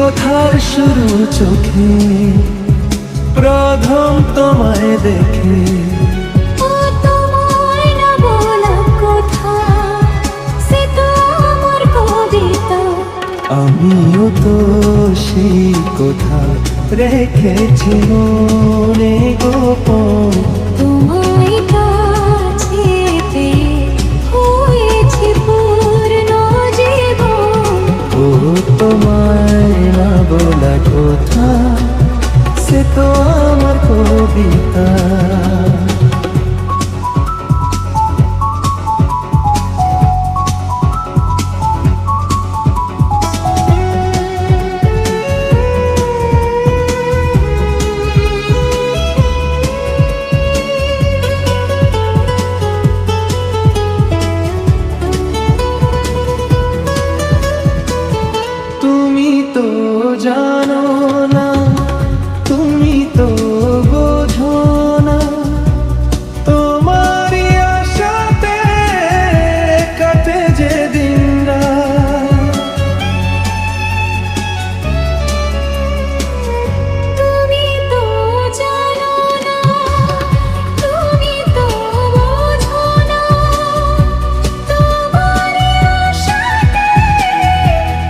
কথার শুরু চোখে প্রথম তোমায় দেখে। ও তোমায় না বলা কথা, সে তো আমার কবিতা। আমিও তো সেই কথা রেখেছি মনে গোপন। তোমায় কাছে পেয়ে হয়েছে পূর্ণ জীবন। ও তোমায় না বলা কথা, সে তো আমার কবিতা। তুমি তো জানো না, তুমি তো বোঝো না, তোমারই আশাতে কাটে যে দিনরাত। তুমি তো জানো না, তুমি তো বোঝো না, তোমার আশাতে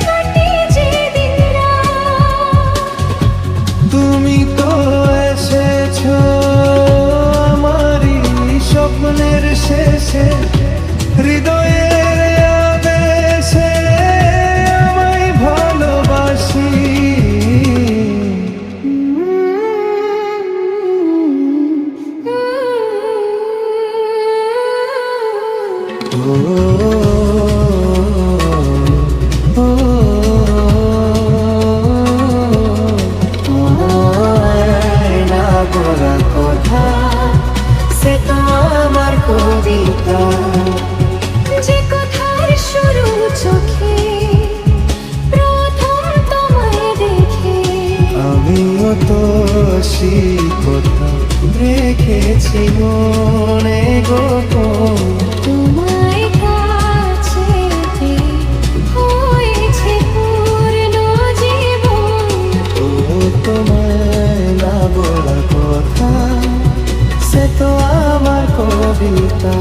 কাটে যে দিনরাত। তুমি তো এসেছো আমারই স্বপ্নের শেষে, হৃদয়ের আবেশে আমায় ভালোবাসি। ও ও না বলা কথা, সে তো আমার কবিতা। যে কথার শুরু চোখে প্রথম তোমায় দেখে। আমিও তো সেই কথা রেখেছি মনে গোপন। তোমায় কাছে পেয়ে হয়েছে পূর্ণ জীবন। ও তোমায় না বলা কথা, সে তো আমার কবিতা।